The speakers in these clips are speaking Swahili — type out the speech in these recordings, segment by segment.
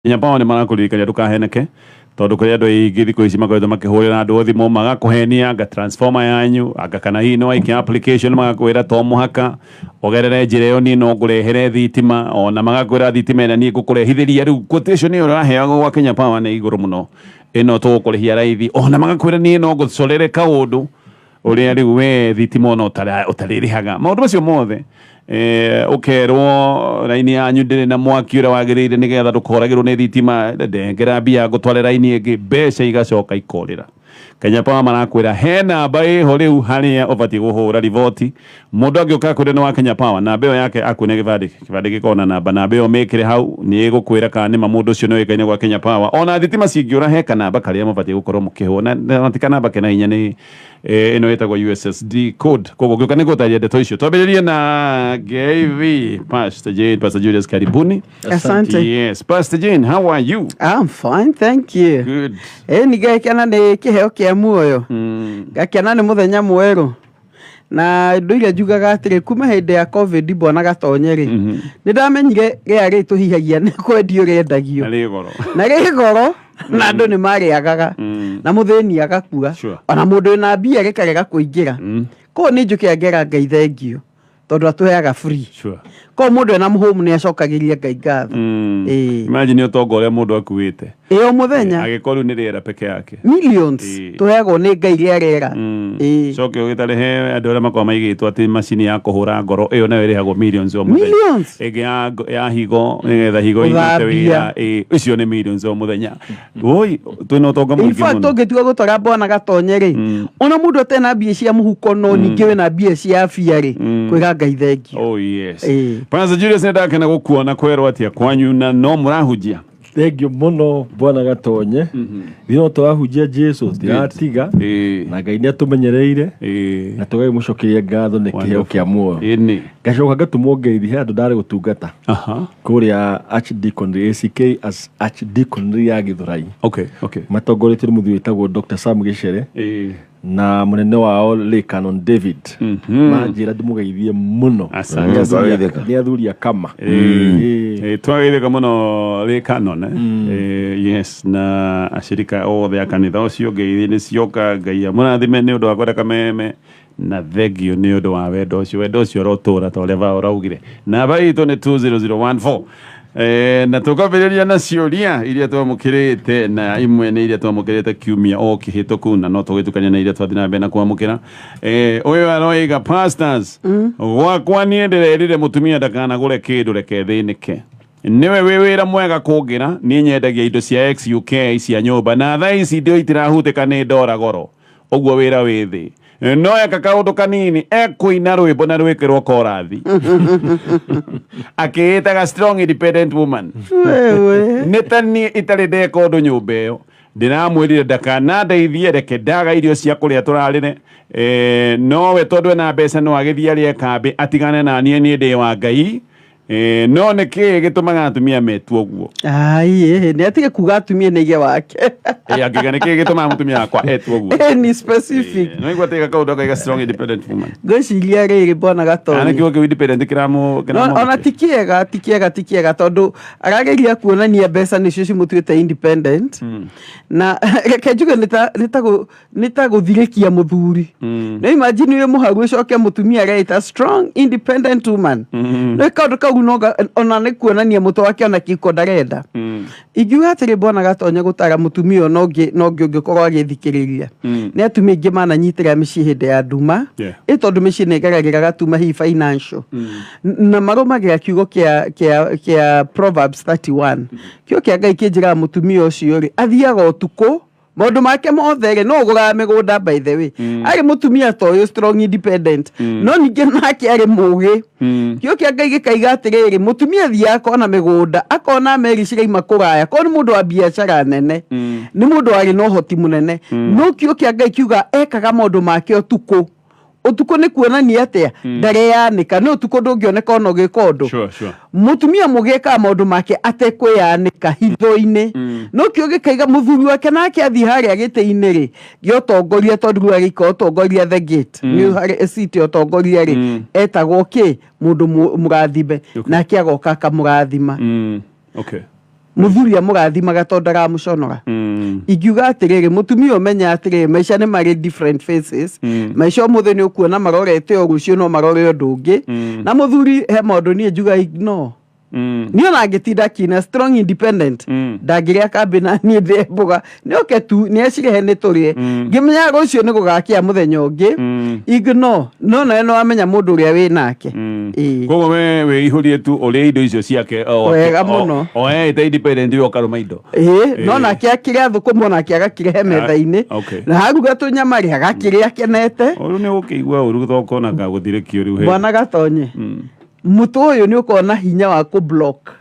Kenya Power ni marakuririkania ndukaheneke tondu kuri andu aingi thiku ici makoretwo makihurira andu thimo magakuhenia anga transformer yanyu anga kana hii no iki application magakwira to muhaka ogerere njira yo ni no ngurehere thitima ona magakwira thitima ina ni ngukurehithiria riu quotation iyo raheagwo gwa Kenya Power ni iguru muno ino tukurihia raithi ona magakwira ni no ngucorere kaundu uria riu we thitima no utaririhaga maundu macio mothe ukerwo raini yanyu ndiri na mwaki ura wagirire nigetha ndukoragirwo ni thitima ndengera mbia ngutware raini ingi mbeca igacoka ikorira Kenya Power marakwira he namba iho riu haria ubati guhura riboti mundu angioka kwire no wa Kenya Power na mbeo yake akune gibandi gikona namba mbeo mekire hau ni gukwira kana ni mundu ucio no ikaine gwa Kenya Power ona thitima cingiura he kana namba karia mubati gukorwo mukihuna na tikana namba kena inya ni ino etagwo USSD code kogo gyoka niko taria ndeto icio twambiririe na GV Pastor Jane, Pastor Julius karibuni. Asante. Yes, Pastor Jane, how are you? I'm fine, thank you. Good. Ni gakena ni kiheo kia muoyo. Gakena ni muthenya mweru. Na nduire njugaga atiri kuma hindi ya COVID bona gatonyeri. Ni ndamenyire ria ri tuhihagia ni kwendio rendagio. Na ri goro. Na andu ni mariagaga na mutheni agakua ona mundu na mbia gekarega kuingira ko ni njuke ngera Ngai thengio tondu atuheaga free ko mundu na muhumu ni acokagiria Ngai ngatho imagine utongoria mundu akuite o muthenya agikoru ni rera peke yake millions tuheagwo ni Ngai ria rera coke ugitarehe andu aria makwa maigitwo ati macini ya kuhura ngoro iyo nayo irihagwo millions o muthenya ege ya higo nigetha higo ite wira icio ni millions o muthenya oi twina utonga mwingi muno in fact ungetiga gutwara bona gatonyeri ona mundu atena mbia cia muhuko no ningi wina mbia cia afia ri kwiga Ngai thengio. Oh yes. Pastor Julius ndakena gukuona kwerwo atia kwanyu na no murahujia thengio muno bwana gatonye rino twahujia Jesu tiratiga na Ngai ni atumenyereire na tugai mucokeria ngatho ni kiheo kia muoyo gacoka gatumwongereithia he andu ndari gutungata kuria Archdeaconry ACK as Archdeaconry ya Githurai matongoretio ni muthuri witagwo Dr. Sam Gichere na munene wao Le Canon David manjira ndumugeithie muno ni athuri akama twageitheka muno Le Canon yes na ashirika othe akanitha ucio ngeithi ni cioka Ngai amurathime ni undu wa kwenda kameme na thengio ni undu wa wendo ucio rotura ta uria uraugire namba itu ni 20014 na tukambiriria na ciuria iria twamukirite na imwe ni iria twamukirite kiumia o kihituku na no tugitukania na iria twathina mbere na kwamukira uyu aroiga pastors gwakwa ni ndirerire mutumia ndakana gure kindu reke thinike niwe wira mwega kungira ni nyendagia indo cia XUK cia nyumba na thaa ici ndio itirahutika ni ndora goro uguo wira withi no eka kaundu kanini ekuina rwimbo na rwikirwo korathi akiitaga strong independent woman nitani itari ndeka undu nyumba iyo ndiramwirire ndakana ndeithie reke ndaga irio cia kuria turarire no we tondu na mbeca no agithia rie kambi atigane na nie ni ndi wa Ngai no niki gitumaga atumia metu oguo ai ni atige kuga atumia nige wake agiga niki gitumaga atumia akwa etu oguo ni specific no igwatega kaundo kaiga strong independent woman gociria riri bona gatonye ana kigo independent kiramo ona tikiega tondu arageria kuonania mbeca nicio cimutuite independent na reke njuge nitaguthirikia muthuri no imagine we muharu ucoke mutumia reita strong independent woman no kaundu kau ona ni kuonania muto wake ona kiko ndarenda igiuga atiri bona gatonye gutara mutumia no ngikorwo agithikiriria ni atumia ingi mananyitira micii hindi ya nduma itondu micii negeragira gatuma hi financial na marumagira kiugo kia Proverbs 31 kio kia Ngai kinjira mutumia ucio ri athiaga utuku maundu make mothe no gura migunda by the way ari mutumia to strong independent no ninge nake ari mugi kio kia Ngai gikaiga atiriri mutumia thia akona migunda akona meri ciraima kuraya ko ni mundu wa biashara nene ni mundu ari no hoti munene no kio kia Ngai kiuga ekaga maundu make utuku utuko ni kuonania atia ndare yanika no utuko ndungioneka ono gikondu mutumia mugeka maundu make atekweyanika hitho-ini no kio gikaiga muthuri wake nake athi haria gite-ini ri giotongoria tondu ari ko tongoria the gate ni hari city otongoria ri etagwo ki mundu murathime nake agoka kamurathima muthuri amurathima tondu aramuconora ingiuga atiriri mutumia umenya atiriri maisha ni mari different faces maisha umuthe ni ukuona marorete o rucio no marore undu ungi na muthuri he maundu ni njuga ignore niyo nagitinda kina strong independent ndagiria kambina ni thembuga ni oketu ni ecire ni turie ngimenya rucio ni gugakia muthenya ungi igno no no amenya mundu uria wi nake kogo we ihurie tu uri indo icio ciake wega muno te independent yo karuma indo no nake akiria thukumo nake agakirehe metha-ini na haruga tunyamari agakiria kenete uru ni ukigwa uru thoko na gaguthirikio riu he bwana Gatonye mutu uyu ni ukona hinya wa ku block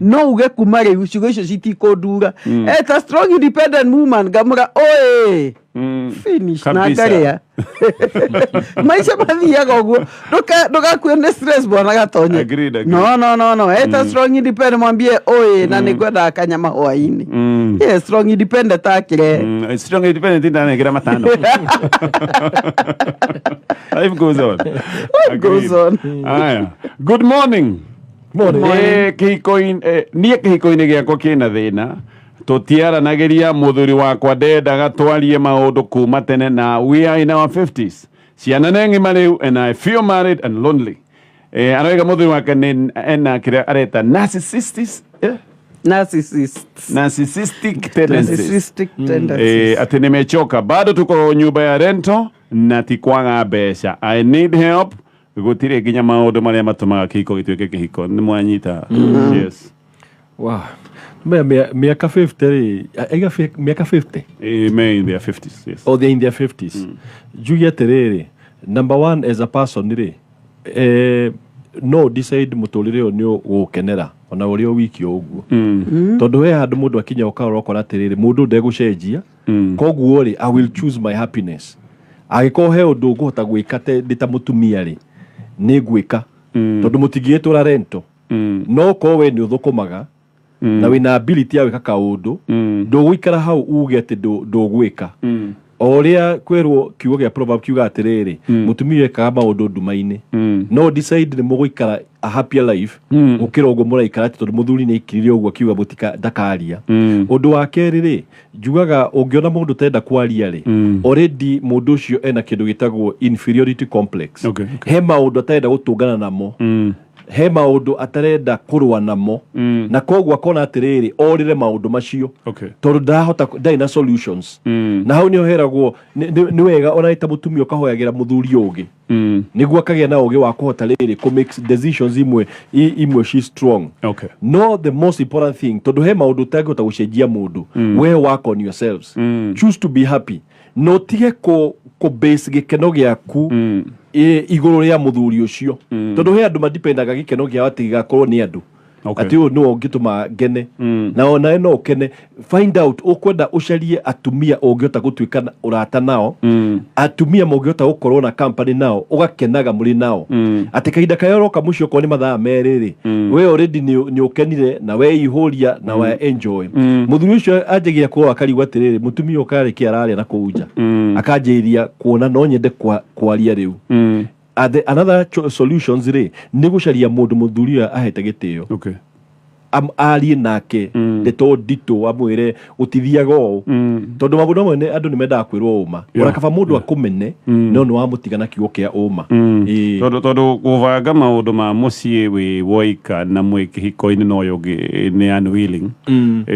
no uge kuma riu ciugo icio citikundura eta strong independent woman gamura oe finish na ngaria maisha mathiaga uguo ndugakuwe ni stress bwana Gatonye no eta strong independent mwambie oe na nigwenda akanyama hwaini strong independent akire strong independent ndanengira matano life goes on aya good morning kihikoin nie kihikoin giakwa kina thina tutiaranagiria muthuri wakwa ndendaga twarie maundu kuma tene na we are in our 50s ciana nengi mariu and I feel married and lonely anoiga muthuri wake ni ena kira areta narcissistic tendencies ati nimechoka bado tuko nyumba ya rento na tikwanga mbeca I need help gutire ginya maundu maria matumaga kihiko gituike kihiko ni mwanyita yes wow miaka 50 miaka 50 may in their 50s yes or they in their 50s juya terere number one as a person no decide muturire o ni gukenera ona uri o wiki oguo tondu we handu mundu akinya ukaro okora terere mundu ndegucenjia koguo ri I will choose my happiness agikohe undu nguhota gwikate ndita mutumia ri ni gwika tondu mutigietura rento no ko we ni uthukumaga na wina ability ya gwika kaundu ndugwikara hau uge ati ndugwika oria kwerwo kiugo gia proverb kiuga atiriri mutumia ekaga maundu nduma-ini no decide ni mugwikara a happier life ukira ugo muraikara tondu muthuri ni ikirire ugo kiuga butika ndakaria undu wa keri ri njugaga ungiona mundu tenda kwaria ri already mundu ucio ena kindu gitagwo inferiority complex he maundu atenda gutungana namo he maundu atarenda kurwa namo na koguo akona atiriri orire maundu macio tondu ndahota ndina solutions na hau ni oheragwo ni wega ona ita mutumia ukahoyagira muthuri ugi niguo akagia na ugi wa kuhota riri ku make decisions imwe she strong no the most important thing tondu he maundu tangihota gucenjia mundu we work on yourselves choose to be happy no tige ko base gikeno giaku iguru ria muthuri ucio tondu he andu madipendaga gikeno gia ati gigakorwo ni andu ati u no ngituma ngene na ona no ukene find out ukwenda ucarie atumia ungiota gutuikana urata nao atumia mungiota gukorwo na company nao ugakenaga muri nao ati kahinda kayoroka mucio ko ni mathaa meriri we already ni ukenire na we ihuria na we enjoy muthuri ucio anjegia ko akarigwa atiriri mutumia ukari kiararia na kuunja akanjiria kuona no nyende kwaria riu another solutions ri ni gucaria mundu muthuri ahete gitio arie nake ndeto dito amwire utithiaga o tondu mabudo amwe ni andu ni mendaga kwirwo uma urakaba mundu akumene no no amutigana kiugo kia uma tondu guvanga maundu ma mucii wi woika na mwikihiko-ini no yogi ni unwilling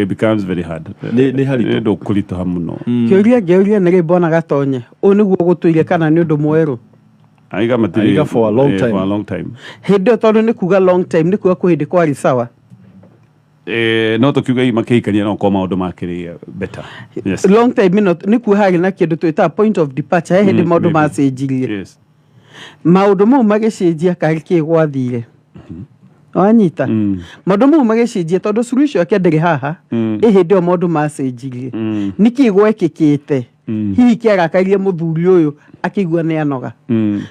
it becomes very hard ni haritu ndo kulitaha muno kiuria ni Bwana Gatonye u niguo gutuire kana ni undu mweru aiga for a long time hindi tondu ni kuga long time ni kuga kuhindi kwari sawa no tukiuga imakikania no koma maundu makiri better yes long time ni kuga hari na kindu twita point of departure hindi maundu macenjirie yes maundu mau magicenjia kari kigwathire wanyita maundu mau magicenjia tondu solution yake ndiri haha hindi o maundu macenjirie niki gwekikite hihi kiagakarie muthuri uyu akigua ni anoga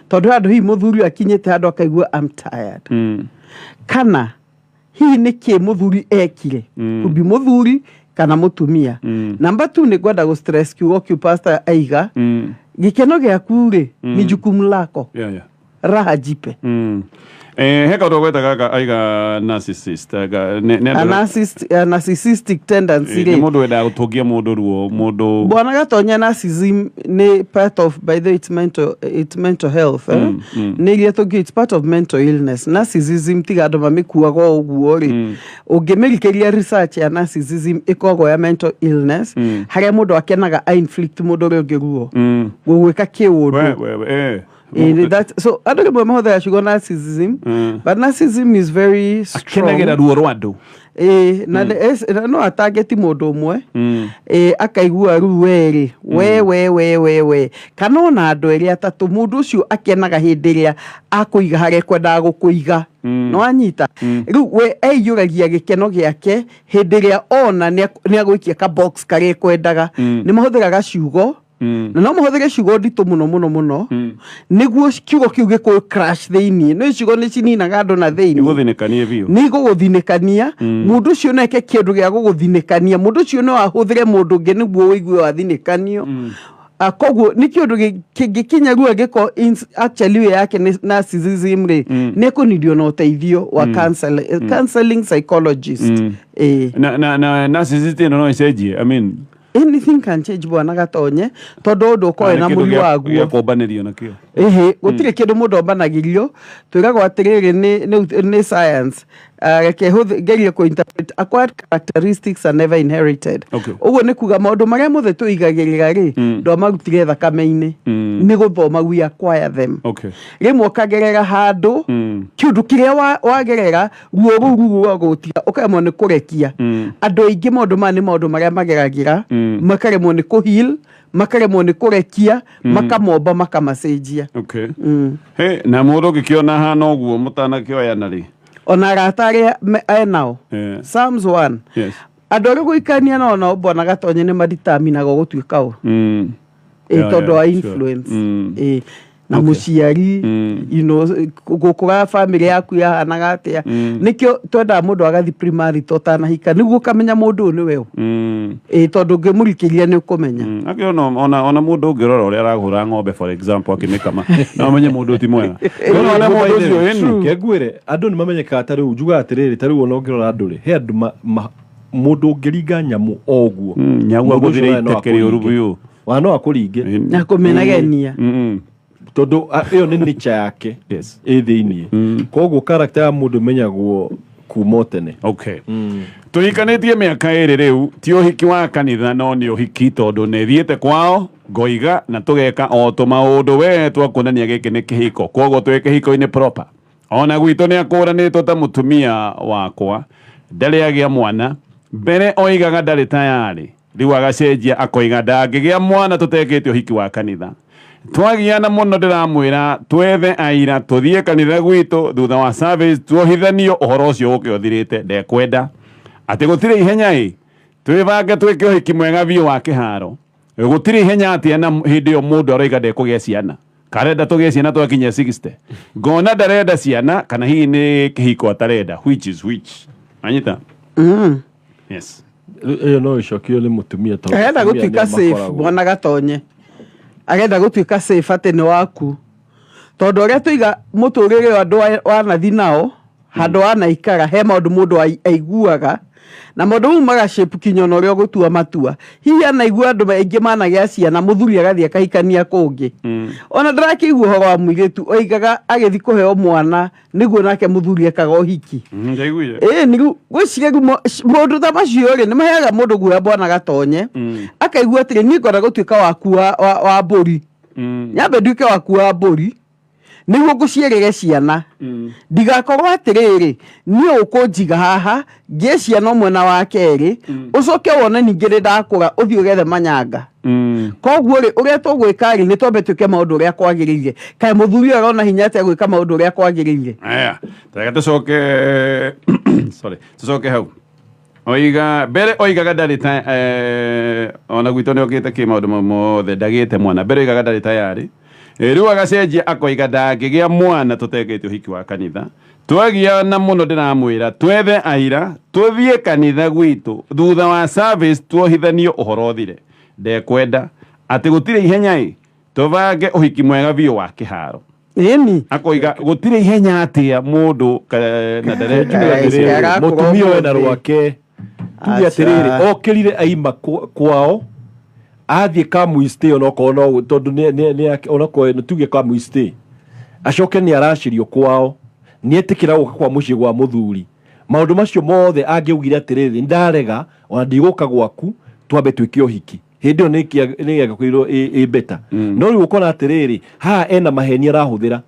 tondu andu hihi muthuri akinyite handu akaigua I'm tired kana hihi niki muthuri ekire kubi muthuri kana mutumia number 2 ni gwenda go stress kiugo kiu pastor aiga gikeno giaku ri ni jukumu lako raha jipe. Heka utogweta kaka aiga narcissist narcissistic tendency ni mundu wenda gutugia mundu ruo mundu bwana Gatonya. Narcissism ni part of, by the it's mental health ni ile togi, it's part of mental illness. Narcissism tiga andu mamikuaga uguo ri ungimirikeria research ya narcissism ikogo ya mental illness haria mundu akenaga inflict mundu ri ungiruo gwika kiundu. So I don't know about that. She got narcissism, but narcissism is very strong. Na no atageti mundu umwe akaigua ruweri we kana na andu eri atatu mundu ucio akenaga hindi ria akuiga hare kwenda gukuiga no anyita riu we eiyuragia gikeno giake hindi ria ona ni agwikia ka box kare kwendaga ni mahuthiraga ciugo na no muhuthere ciugo ndito muno niguo kiugo kiu giko crash theini no ciugo ni cininaga andu na theini guthinekanie biu ni guguthinekania mundu cio neke kindu gia guguthinekania mundu cio no ahuthire mundu ngi niguo wigue wathinekanio koguo ni kindu gikinya ruo giko actually we yake narcissism ri ni kunidio na uteithio wa counseling psychologist na narcissist no icenjie. I mean anything can change bwana Gatonye tondu ndu ko na muri waguo kubanirio nakio gutire kindu mundu ombanagirio twiragwo atiriri ni science gerie ko interpret acquired characteristics are never inherited. Uguo ni kuga maundu maria mothe tuigagirira ri ndo marutire thakame-ini ni guthoma we acquire them. Rimwe ukagerera handu kiundu kiria wagerera ruo gutiga ukaemwo ni kurekia andu aingi maundu mani maundu maria mageragira makaremwo ni kuheal makaremwo ni kurekia makamomba makamacenjia. He na mundu gikiona hana uguo mutana kioya nari ona ratari enao Psalms 1 andu ri guikania no na bwana Gatonye ni maditaminaga gutuika u tondu wa influence na muciari you know gukura family yaku yahanaga atia nikio twenda mundu agathi primary totanahika niguo kamenya mundu ni wewe tondu ngimurikiria ni ukumenya akio ona mundu ngirora uria aragura ng'ombe for example akimikama na menye mundu ti mwega ona mundu ucio enu kegwire andu ni mamenyeka atari ujuga atiriri tari wona ngirora andu ri he andu mundu ngiringa nyamu oguo nyagu guthire itekeri urubuyu wano akuringe na kumenagenia tondu iyo ni nature yake thiini koguo character ya mundu menyagwo kuma tene. Tuikanitie miaka iri riu ti uhiki wa kanitha no ni uhiki tondu ne thiete kwao ngoiga na tugeka o tumaundu we twakunania giki ni kihiko koguo twi kihiko-ini proper ona gwito ni akuranitwo ta mutumia wakwa ndari agia mwana mbere oigaga ndari tayari riu agacenjia akoiga ndangigia mwana tutekete uhiki wa kanitha twagiana muno ndiramwira twethe aira tuthie kanitha gwitu thutha wa service tuohithanio uhoro ucio ukiothirite ndekwenda ati gutire ihenya twibange twike uhiki mwega biu wa kiharo gutire ihenya ati na hindi yo mundu aroiga ndekugia ciana karenda tugie ciana twakinya 60 ngona ndarenda ciana kana hihi ni kihiko atarenda which anyita yes iyo no icokio ni mutumia to arenda gutuika safe bwana Gatonye agenda gutuika safe ati ni waku tondu uria tuiga muturire andu wanathi nao handu wanaikara he maundu mundu aiguaga na maundu mau magashape kinyono uria gutua matua hihi anaigua andu maingi managia ciana muthuri agathie akahikania kungi ona ndarakiigua horo wa muiritu oigaga agithi kuheo mwana niguo nake muthuri ekaga uhiki ndaiguire nigu gwiciria mundu ta macio ri ni maheaga mundu guoya bwana Gatonye akaigua atiri ni ngora gutuika waku wa mburi nyambe nduike waku wa mburi niguo ngucierere ciana ndigakorwo atiriri ni ukunjiga haha ngie ciana mwena wa keri ucoke wone ningi ri ndakura uthio gethe manyanga koguo ri uria tugwika ri ni twambe tuike maundu uria kwagiriire kae muthuri arona hinya ati gwika maundu uria kwagiriire aya tega tucoke tucoke hau oiga bere oigaga ndarita ona gwito ni okite ki maundu mothe ndagite mwana bere oigaga ndarita yari riu agacenjia akoiga ndangigia mwana tutekete uhiki wa kanitha twagiana muno ndiramwira twethe aira tuthie kanitha gwitu thutha wa service tuohithanio uhoro thire ndekwenda ati gutire ihenya tubange uhiki mwega biu wa kiharo Eni akoiga gutire ihenya atia mundu na ndarejua mutumia we na rwake tuge atiriri okirire aima kwao athie Kamuiste onoko no tondu ni onoko tuge Kamuiste acoke ni aracirio kwao ni etikira guka kwa mucii gwa muthuri maundu macio mothe angiugire atiriri ndarega ona ndiguka gwaku twambe twike uhiki hindi yo ni giakwirwo beta no riu ukona atiriri ha ena maheni arahuthira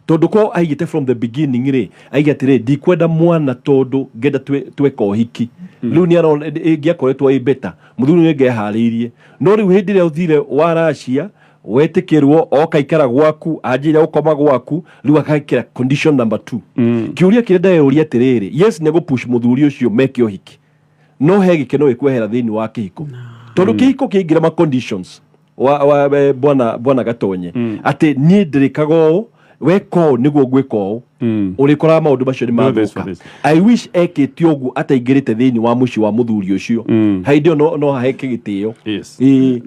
tondu ko aigite from the beginning ri aigite atiriri ndikwenda mwana tondu ngenda tweka uhiki riu ni arona ngiakoretwo beta muthuri ni ngehariirie no riu hindi ri uthire waracia wetikirwo okaikara gwaku anjira ukoma gwaku riu akaikira condition number 2 kiuria kirenda yuria atiriri yes nego push muthuri ucio meke uhiki no he gikeno ikwehera thini wa kihiko tondu kihiko kiingira ma conditions wa bwana Gatonye ati ni ndirikago weko niguo gwiko urikora maundu macio ni mathuka I wish ekete ugu ataingirite thini wa muci wa muthuri ucio haidio no haheke gitio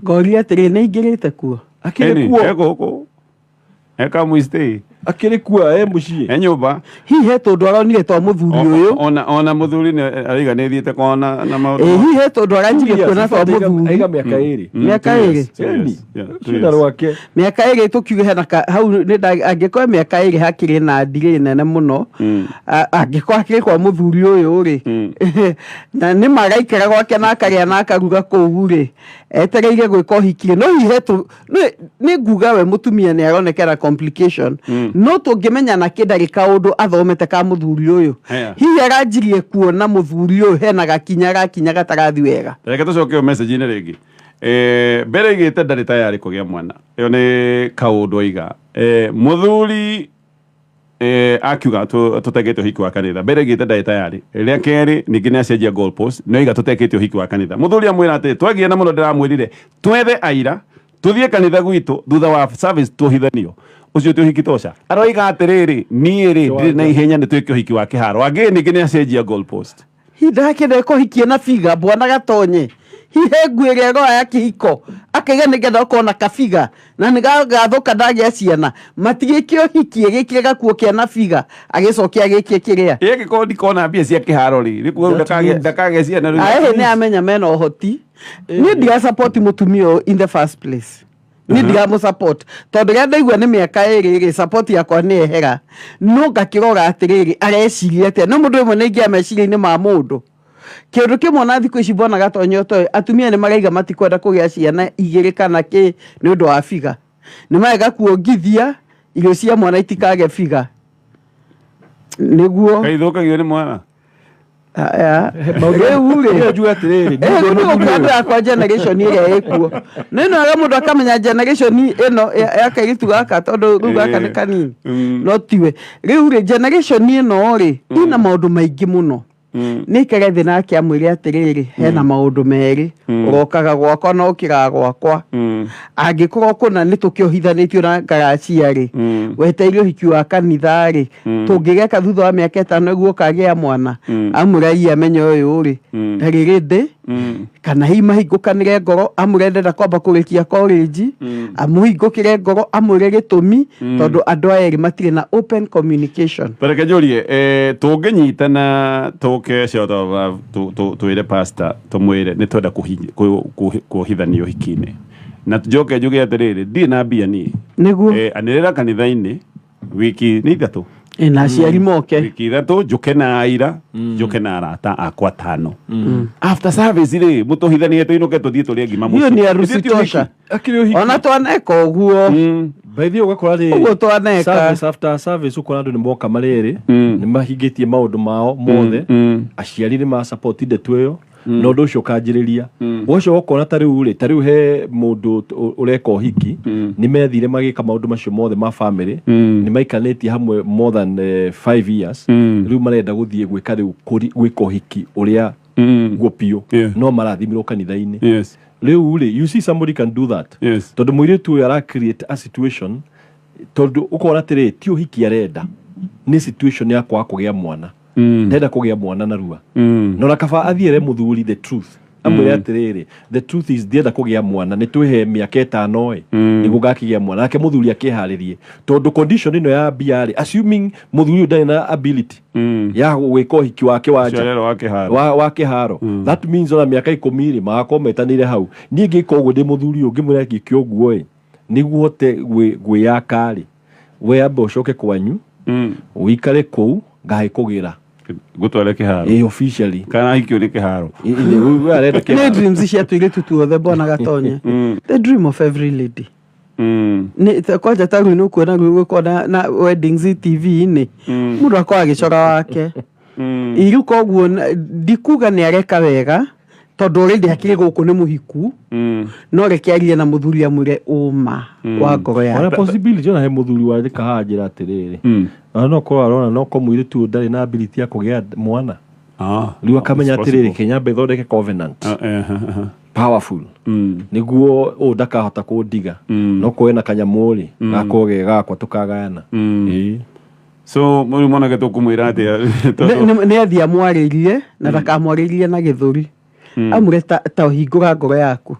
ngoria atiri ni ingirite kuo akiri kuo Kamuiste akiri kuo muci nyumba hihe tondu aronire to muthuri uyu ona muthuri ni ariga ni thiete kona na maundu hihe tondu aranjire kuona to muthuri aiga miaka iri shida rwake miaka iri tukiuge hena hau ni angikoe miaka iri hakiri na ndire nene muno angikoe hakiri kwa muthuri uyu ri na ni magaikara gwake na akaria na akaruga kuu ri etereire gwika uhiki no hihe tu ni nguga we mutumia ni aronekera complication no tungimenya na kidarika undu athomete ka muthuri uyu hihi aranjirie kuona muthuri uyu hena gakinya gatarathi wega reke tucoke message ni ringi mbere igite ndari tayari kugia mwana iyo ni kaundu aiga muthuri akiuga tutekete uhiki wa kanitha mbere igite ndari tayari ria keri ningi ni acenjia goal post no iga tutekete uhiki wa kanitha muthuri amwira ati twagie na muno ndiramwirire twethe aira tuthie kanitha gwitu thutha wa service tuhithanio ucio ti uhiki tosha aroiga atiriri niiri ndiri na ihenya ni twike uhiki wa kiharo agi ningi ni acenjia goal post hindake ndeko hikie na figa bwana Gatonye hihe ngwire roa ya kihiko akaiga nigenda ukona kafiga na nigathuka ndagia ciana matigikio hikie gikirega kuo kia na figa agicokia gikie kiria ege ko ndikona mbia cia kiharo ri rikuo ndakage ciana ri ahe ni amenya mena uhoti ni ndia support mutumio in the first place ni ndia mu support tondu ria ndaigua ni miaka iri support yakwa ni ehera no ngakirora atiriri areciria atia no mundu imwe ningia meciria-ini ma mundu kindu kimwe na thiku ici Bwana Gatonye to atumia ni maraiga matikwenda kugia ciana igiri kana ki ni undu wa figa ni maraiga kuongithia irio cia mwana itikage figa niguo kaithukagio ni mwana Ure jua atiriri ndio kwa generation ile ekuo neno aga mundu akamenya generation eno yakaitu gaka tondu ruga gaka ni kanini no tiwe riu generation eno ri ina maundu maingi muno ni kerethi na kiamwire atiriri hena maundu meri urokaga gwakwa no kiraga gwakwa angikorwo kuna ni tukiohithanitio na ngaracia ri weteirio hiki wa kanitha ri tungigeka thutha wa miaka 5 guo kagia mwana amuraia amenye uyu ri ndariri kana hima hingukanire ngoro amurendera kwamba kurikia college amuhingukire ngoro amure gitumi tondu andu eri matire na open communication pereke njurie tunginyitana tuke cia twire pastor tumwire ni twenda kuhithanio hikine na njoke njuge atiriri ndi na mbia ni niguo anirira kanitha-ini wiki ni ithatu na aciari moke wiki ithatu njuke na aira njuke na arata akwa 5 after service ri mutuhithanie tuinuke tuthie turie ngima mucio hiyo ni arusi tosha ona twaneka uguo baithio ugakora ri uguo twaneka service after service ukora andu ni moka mariri ni mahingitie maundu mao mothe aciari ni ma support ndetu iyo no ndu ucio kanjiriria ucio ukona tariu he mundu ureka uhiki ni methire magika maundu macio mothe ma family ni maikanĩtie hamwe more than 5 years riu marenda guthie gwika riu gwika uhiki uria gopio no marathimirwo kanitha-ini riu you see somebody can do that tondu muiritu uyu ara create a situation tondu ukona atiri ti uhiki arenda ni situation ya kwa kugia mwana ndenda kugia mwana na rua no rakaba athiere muthuri the truth amwire atiriri the truth is ndienda kugia mwana ni twihe miaka 5 nigu gakigia mwana nake muthuri akiharirie tondu condition ino ya biari assuming muthuri ndari na ability ya gwika hiki wake wa kiharo that means ona miaka 10 magakometanire hau ni ngika uguo ndi muthuri ungi mwira ngiki uguo niguo hote gwiyakari we ambe ucoke kwanyu uikare kuu ngahe kugira gutware kiharo officially kana hikio ni kiharo ne dreams cia tuire tutuothe bona gatonye the dream of every lady ne kwaja taru no kuona gukona na weddings TV ini mundu akwa agicora wake iruko guo ndikuga ni areka wega tondu already hakire guku ni muhiku no rekiarie na muthuri amwire uma wa ngoro ya ona possibility ona he muthuri wa thika hanjira atiriri no ko arona no ko mwire tu ndari na ability ya kugia mwana riwa kamenya atiriri Kenya be thondeke covenant powerful niguo ndakahota kundiga no ko ena kanyamuri gakoge gakwa tukagayana so muri mona geto kumwira ati ne athia mwaririe na ndakamwaririe na githuri amure ta hingura ngoro yaku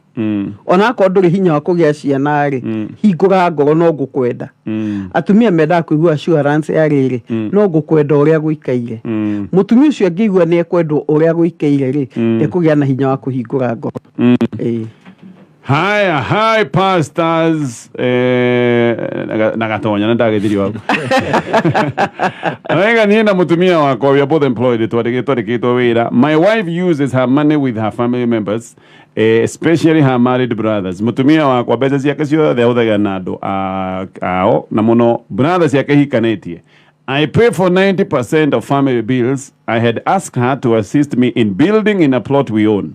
ona ko nduri hinya wa kugia ciana ri hingura ngoro no ngukwenda atumia menda kuigua assurance ya riri no ngukwenda uria guikaire mutumia ucio ngigua ni ekwendwo uria guikaire ri ekugia na hinya wa kuhingura ngoro Hi pastors nagatonya ndagithirio waku Anga ni na mutumia wako we are both employed twareketwo wira. My wife uses her money with her family members, especially her married brothers. Mutumia wako mbeca ciake ciothe ahuthagira na andu ao na muno brothers yake hikanetie. I pay for 90% of family bills. I had asked her to assist me in building in a plot we own.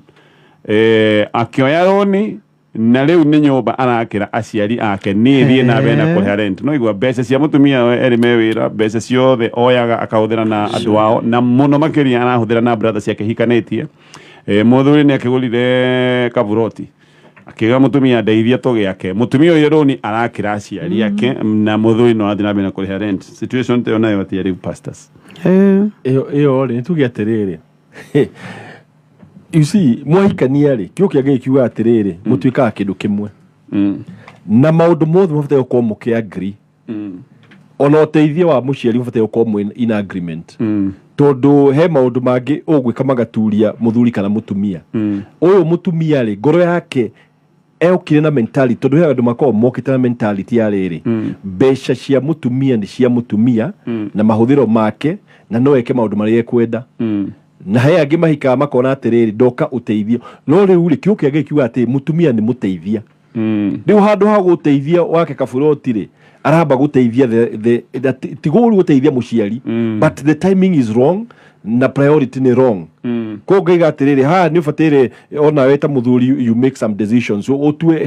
Akioya roni na riu ni nyumba arakira aciari ake ni thie na bena kuhe rent no igwa mbeca cia mutumia eri me wira mbeca ciothe oyaga akahuthira na andu ao na muno makiria arahuthira na brothers yake hikanetie muthuri ni akigurire kaburoti akiga mutumia ndeithia toge yake mutumia uyu roni arakira aciari yake na muthuri no athina bena kuhe rent situation te onayo ati eri pastors iyo ri tuge atiriri you see mwahikania ri kio kia kiuga atiriri mutuika kindu kimwe na maundu mothe mafate uko muke agree ona uteithia wa muciari mafate uko mu in agreement tondu he maundu mangi ugwika magaturia muthuri kana mutumia uyu mutumia ri ngoro yake eukire na mentality tondu he andu makao mokite na mentality ya riri mbeca cia mutumia ni cia mutumia na mahuthiro make na no eke maundu mari ekwenda na he angi mahika makona atiriri ndoka uteithio no riu ri kio kiage kiuga ati mutumia ni muteithia riu handu ha guteithia wake kaburoti ri aramba guteithia the tiguru guteithia muciari but the timing is wrong na priority ni wrong ko ngaiga atiriri ha ni ufatire ona weta muthuri you make some decisions so otue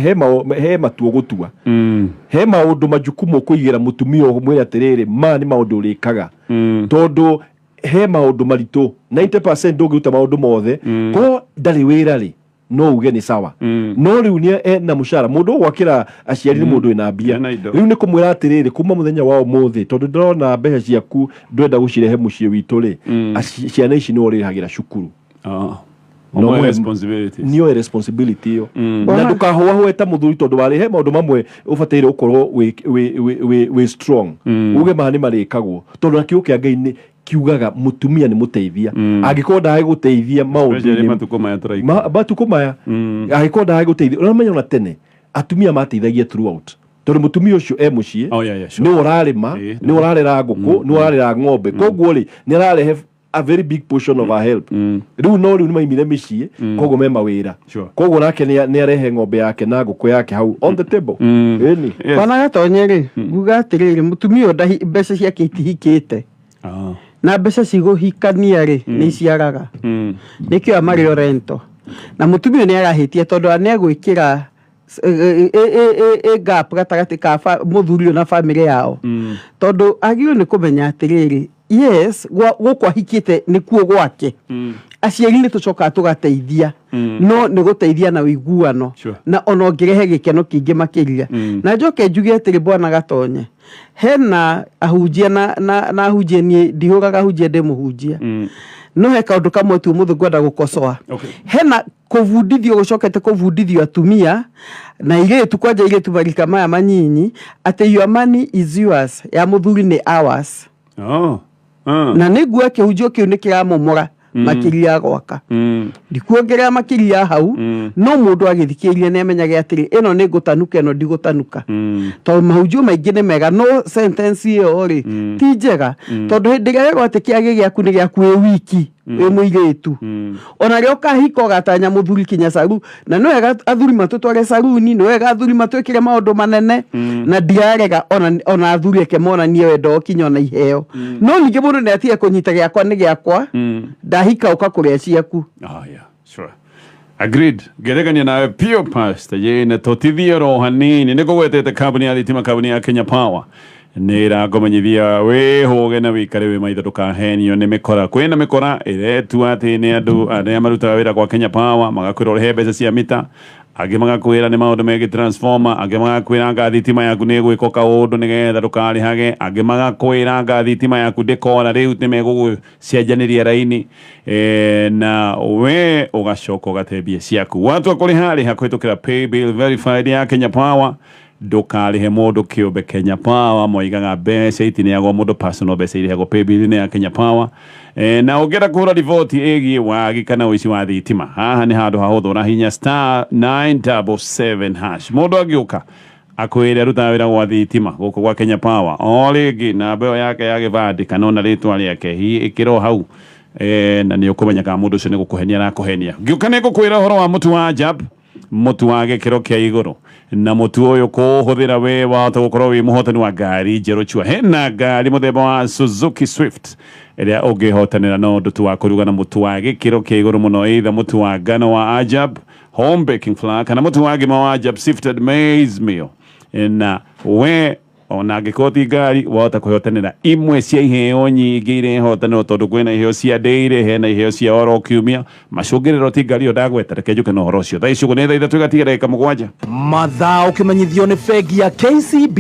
he matuo gutua he maundu majukumu kuigira mutumia mwira atiriri ma ni maundu rikaga tondu he maundu maritu 90% ndungiruta maundu mothe ko ndari wira ri no uge ni sawa no riu ni na mushara mundu gwakira aciari ni mundu ina mbia riu ni kumwira atiriri kuma muthenya wao mothe tondu ndona mbeca ciaku ndwenda gucirehe mucie witu ri ciana ici ni orihagira cukuru no responsibility niyo responsibility yo na ndukahwa hweta muthuri tondu wari he maundu mamwe ufatire ukorwo we strong uge mahani marikagwo tondu nakio kia Ngai ni kiugaga mutumia ni muteithia agikonda hai guteithia maundu matuko maya agikonda hai guteithia uramenya ona tene atumia mateithagia throughout tondu mutumia ucio mucie ni urarima ni urarera nguku ni urarera ng'ombe koguo ri ni ararehe a very big portion of our help riu no riu ni maimire micie koguo me mawira koguo nake ni arehe ng'ombe yake na nguku yake hau on the table eni bana gatonyeri nguga atiriri mutumia mbeca ciake itihikite na mbeca ciguhikania ri ni ciaraga nikio amario rento na mutumia ni arahitie tondu ane agwikira gap gatagati ka muthuri na family yao tondu agio ni kumenya atiriri yes gukwa hikite ni kuo gwake aciari ni tucoka tugateithia no ni guteithia na wiguano na ono ngirehe gikeno kingi makiria na njoke njuge atiri bwana gatonye hena ahunjia na ahunjia ni ndihuraga ahunjia ndi muhunjia no he kaundu kamwe tu muthu ngwenda gukosoa hena kuvundithio gucokete kuvundithio atumia na iretu kwanja iretu barika maya manyinyi ate your money is yours ya muthuri ni ours na niguo kihunjio kiu ni kiramomora makiria gwaka ndikuongerera makiria hau no mundu agithikiria ne amenyage atiri ino ni gutanuka ino ndigutanuka to mahunjio maingi ni mega no sentence iyo ri ti njega tondu hindiga gote kiage giaku ni giaku wiki muiretu ona rio kahiko gatanya muthuri kinya saru na no wega athuri matutware saruni no wega athuri matwikire maundu manene na ndiarega ona athuri eke mona nie wendo kinya na iheo no ninge mundu ne atie kunyita giakwa ni giakwa ndahika ukakuria ciaku sure agreed geregania na pure pastor ye na totithia ro hanini niko gwetete company ya thitima company ya Kenya Power nira ngomanyithia we hoge na wikare we maitho dukahenio ni mikora kwina mikora iretu ati ni andu aria marutaga wira kwa Kenya Power magakwira urehe mbeca cia mita agi magakwira ni maundu megi transformer agi magakwira nga thitima yaku ni gwiko kaundu nigetha dukarihage agi magakwira nga thitima yaku ndikora riu ni megugucenjaniria raini na we ugacoka ugatebia ciaku watu akuriha riha kwitukira pay bill verified ya Kenya Power ndukarihe mundu kiumbe Kenya Power moigaga mbeca itineagwo mundu personal mbeca irihagwo pay bill ya Kenya Power na ugera kuhura riboti igi wagi kana uici wa thitima haha ni handu hahuthu na hinya *977# mundu agiuka akwire ruta wira wa thitima guku gwa Kenya Power oringi na mbeo yake ya gibandi kana ona ritwa riake hi ikiro hau na ni ukumenya ka mundu ucio ni gukuhenia na kuhenia ngiuka ni gukwira horo wa mutu wa Ajab mutu wa gikiro kia iguru na mutu uyu kuhuthira we wahota gukorwo wi muhotani wa ngari njeru chua hena ngari muthemba wa Suzuki Swift iria ungihotanira no ndutu wa kuruga na mutu wa gikiro kia iguru muno either mutu wa ngano wa Ajab home baking flour kana mutu wa ngima wa Ajab sifted maize meal na we ona gikoti ngari wahota kuhotanira imwe cia iheo nyingi iria ihotanirwo tondu kwina iheo cia ndeire hena iheo cia oro kiumia macungiriro ti ngari ndagweta reke njuke no horo ucio thaa icio ni thaa ithatu igatiga ndagika mugwanja mathaa ukimenyithio ni bengi ya KCB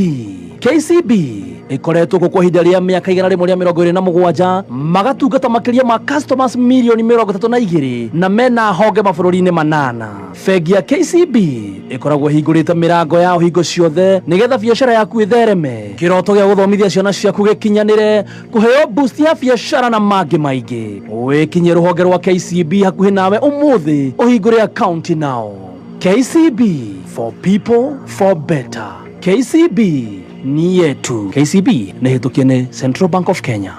ikoretwo kwa ihinda ria miaka 127 magatungata makiria ma customers milioni 32 na mena honge mabũrũri-inĩ 8 bengi ya KCB ikoragwo hingũrĩte mirango yao hingo ciothe nigetha biashara yaku ithereme kiroto gĩa gũthomithia ciana ciaku gĩkinyanĩre kuheo boost ya biashara na mangĩ maingĩ wikinye rũhonge rwa KCB hakuhĩ nawe ũmũthĩ ũhingũre account now. KCB for people for better. KCB ni yetu. KCB nehitukie Central Bank of Kenya.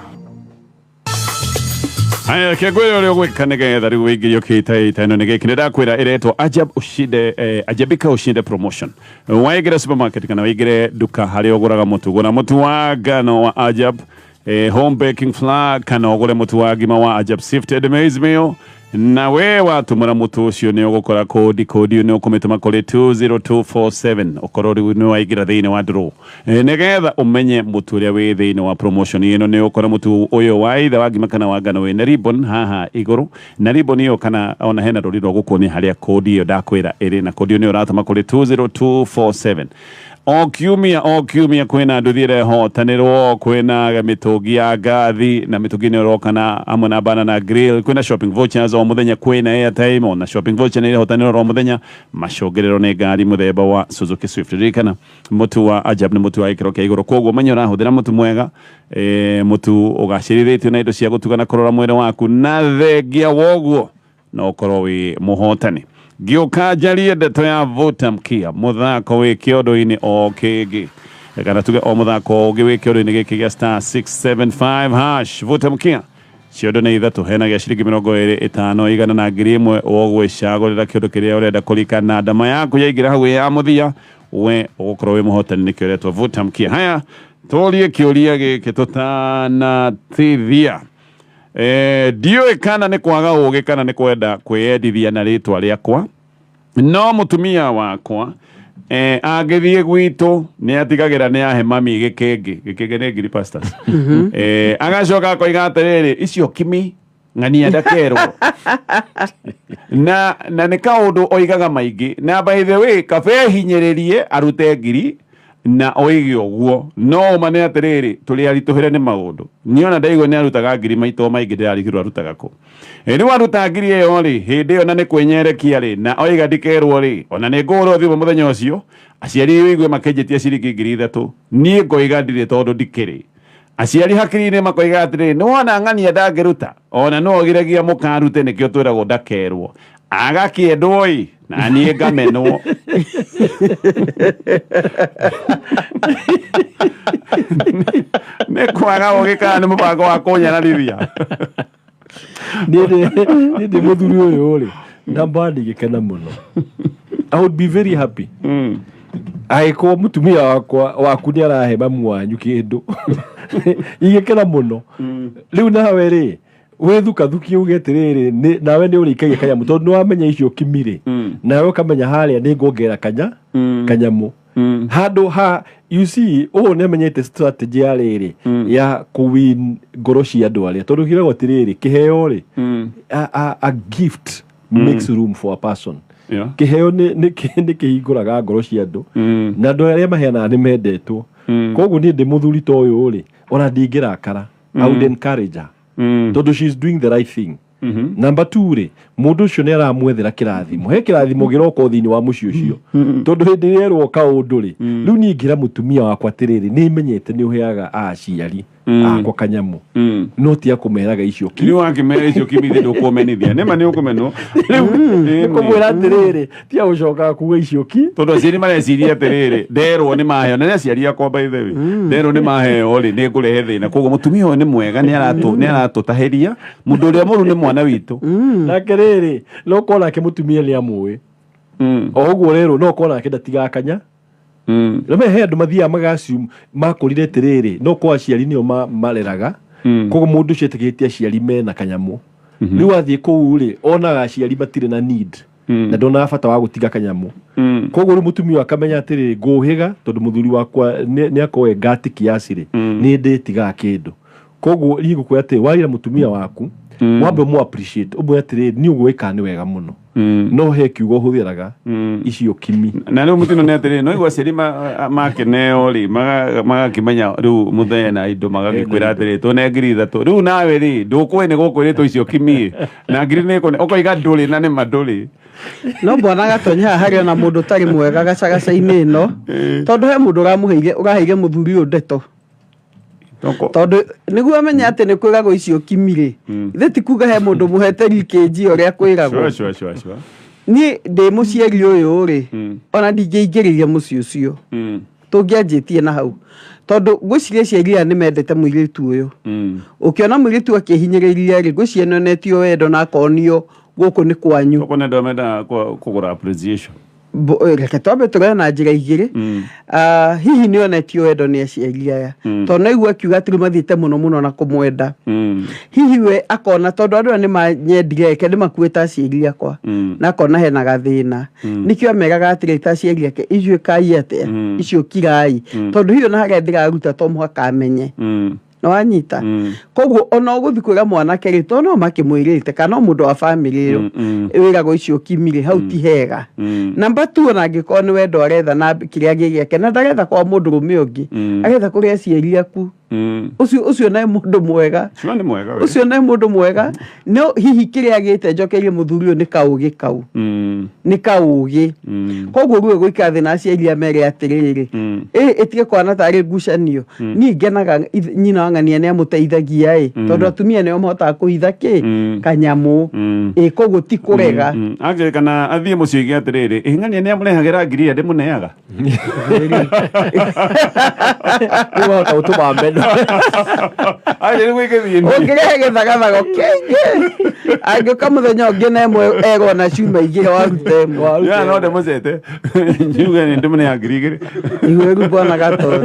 Haya kiagwele ule uweka ngegetha riu wingirio itaino nigikinira kwira iretwo Ajab ushinde Ajabika ushinde promotion waigire supermarket kana waigire duka hari oguraga mutu gura mutu wa ngano wa Ajab home baking flour kana ogure mutu wa ngima wa Ajab sifted maize meal na we watumura mutu ucio ni ugukora kodi ni ukumituma kuri 20247 okoro riu ni waigira thiini wa draw nigetha umenye mutu uria wi thiini wa promotion ino ni ukora mutu uyu wa itha wa ngima kana wa ngano we na ribbon haha iguru na ribbon iyo kana ona hena ruriro gukuoni haria kodi iyo ndakwira iri na kodi ni uratuma kuri 20247 o kiumia kwina nduthire hotanirwo kwina mitungi ya ngathi na mitungi ni rokana amwe na banana grill kwina shopping vouchers o muthenya kwina airtime na shopping voucher ni hotanirwo ro muthenya macogerero ni ngari muthemba wa Suzuki Swift rikana mutu wa Ajab ni mutu wa ikiro kia iguru koguo menyora huthira mutu mwega mutu ugacirithitio na indo cia gutugana kurora mwere waku na thengia woguo no korwo wi muhotani Gioka jarie ndeto ya Vuta Mkia muthako wi kiondo-ini o kingi kana tuge o muthako ungi wi kiondo-ini giki gia *675# Vuta Mkia ciondo ni ithatu hena gia ciringi 25 igana na ngiri imwe ogwicagurira kiondo kiria urenda kurika na ndama yaku yaigira hau ya muthia we ugukorwo wi muhotani ni kioretwo Vuta Mkia. Haya turie kioria giki tutana tithia dio ekana ni kwaga uge kana ni kwenda kwiyendithia na ritwa riakwa no mutumia wakwa agithie gwitu ni atigagira ni ahe mami gikenge ni ngiri pastors agacoka koiga atiriri icio kimi ng'ania ndakerwo na ni kaundu oigaga maingi na by the way kabe hinyiririe arute ngiri na oige oguo no mane atiriri tuli arituhere ni maundu niona ndaigo ni arutaga ngiri maito maingi ndirarigirwo arutaga ko ni waruta ngiri iyo ri hindi iyo na ni kwenyerekia ri na oiga ndikerwo ri ona ni ngoro thimu muthenya ucio aciari wigwe makenjetie ciringi 3,000 nie ngoiga ndire tondu ndikiri aciari hakiri-ini makoiga atiri ni wona ng'ania ndangiruta ona no ogiragia mukarute nikio twiragwo ndakerwo agakiendwo i na nie ngamenwo ne kwaga ugikana ni mubango wa kunyararithia ndi muthuri uyu ri namba ndigikena muno. I would be very happy aiko mutumia waku ni arahe mamu wanyu kindu igikena muno riu nawe ri withukathuki uge atiriri nawe ni urikagia kanyamu tondu wamenya icio kimire nawe ukamenya haria ni ngongera kanyamu handu ha you see ne menyete strategy ya riri ya kuwin ngoro cia andu aria tondu kirego atiriri kiheo ri a gift makes room for a person. Kiheo ni kihinguraga ngoro cia andu na andu aria maheana ni mendetwo koguo ni ndi muthuri to uyu ri ona ndingirakara. I would encourage her tondu she is doing the right thing. Number 2 ri mundu ucio ni aramwethera kirathimo he kirathimo giroko thini wa muci ucio tondu hindi rierwo kaundu ri riu ni ngira mutumia wakwa atiriri ni menyete ni uheaga aciari akwa kanyamu no ti akumeraga icio ki ni wakimera icio kimithie ndukumenithia nema ni ukumeno riu kumwira atiriri ti agucoka kuga icio ki tondu aciari mareciria atiriri nderwo ni maheo na aciari akwa by the way nderwo ni maheo ri ni ngurehe thina koguo mutumia uyu ni mwega ni aratutaheria mundu uria muru ni mwana witu na kiriri no kona ke mutumia ni amwe oguo rero no kona ke ndatiga kanya reme he andu mathia magasium makurire atiriri no kwa aciari nio mareraga koguo mundu ucio etikitie aciari mena kanyamu riu athie kuu ri ona aciari matire na need na ndona bata wa gutiga kanyamu koguo ri mutumia akamenya atiriri nguhiga tondu muthuri wakwa ni akoe ngati kiasi ri ni nditiga kindu koguo ri ngukwira ati warira mutumia waku wambe mu appreciate umwe atiriri ni ugwika ni wega muno no he kiugo huthiraga icio kimi na riu mutino ni atiriri no igwa ciri makeneo ri magakimenya riu muthenya na indo magagikwira atiriri tune ngiri 3 riu nawe ri ndukwe ni gukwiritwo icio kimi na ngiri ni ukoiga nduri na ni manduri no mbona gatonya hari ona mundu tari mwega gacagaca-ini ino tondu he mundu uraheire muthuri uyu ndeto tondu niguo amenya ati ni kwiragwo icio kimire ithe ti kuga he mundu muhete rikeji uria kwiragwo ni ndi muciari uyu ri ona ndingiingiriria muci ucio tungianjitie na hau tondu gwiciria ciari ni mendete muiritu uyu ukiona muiritu akihinyiriria ri gwicienonetio wendo na akonio guku ni kwanyu guku ni ndomenda kugura appreciation reke twambe turore na njira igiri hihi ni onetio wendo ni aciari aya tondu naigua akiuga atiri mathiite muno na kumwenda hihi we akona tondu andu ni manyendire ke ni makuita aciari akwa na akona hena gathina nikio ameraga atiri ta aciari ake ijue kai atia icio kirai tondu hiyo na haria ndiraruta to muhaka amenye no anyita koguo ona uguthi kwira mwanake ri to no makimwirite kana mundu wa family ro wirago icio kimire hau ti hega number 2 ona ngiko ni wendo aretha na kiria gigiake na ndaretha kwa mundu rume ungi aretha kuria aciari aku ucio na mundu mwega ucio na mundu mwega no hihi kiria gite njokerie muthuri ni kaugi kau ni kaugi koguo ruo gwikathi na aciari amere atiriri etige kwana tari ngucanio ni ngenaga nyina ng'ania ni amuteithagia tondu atumia nio mohota kuhitha ki kanyamu koguo ti kurega age kana athie mucio gi atiriri ng'ania ni amurehagira ngiri ande muneaga uwa ka utuma mbendo ai ni githie ni ukirege thagathako kenge age kamuthenya ungi na emwe ego na cuma igire warute ya no de muzete njuga ni ndumene ya ngiri iwe rubona gato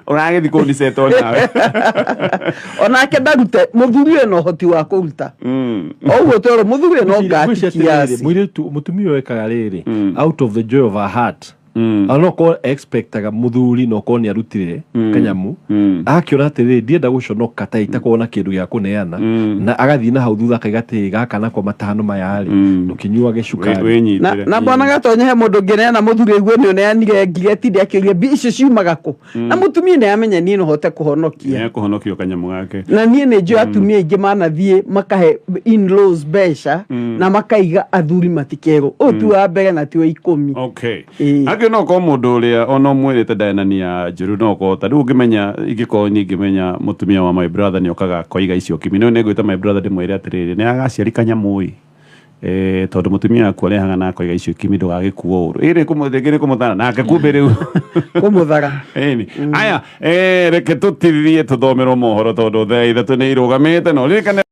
uragethi ku niseto nawe onake ndarute muthuri no hoti wa kuruta oguo toro muthuri no ngati kiasi mutumia wekaga riri out of the joy of her heart anoko expectaga muthuri no ko ni arutire kanyamu akiona atiriri ndienda guconoka ta itakuona kindu gya kuneana na agathii na hau thutha kaigati gaka nako matano mayari nukinyua gicukari na bwana Gatonye he mundu ngineana muthuri igwe ni oneanire ngireti ndi akiria icio ciumaga ku na mutumia ni amenya ni no hote kuhonokio kanyamu gake na ni njo atumia ingi manathie makahe in-laws besha na makaiga athuri matikero tu wa mbere na ti wa 10 okay age no ko mundu uria ono mwirite ndaenania njuru no ko ta riu ngimenya igiko ngimenya mutumia wa my brother ni okaga koiga icio kimi no negwita my brother ndimwire atiriri ni agaciari kanyamu tondu mutumia aku arehaga na koiga icio kimi ndugagikuo uru iri kumuthigiri kumuthana nake kumbe riu kumuthara aya reke tutithie tuthomerwo mohoro tondu thaa 3 ni irugamite no ririkane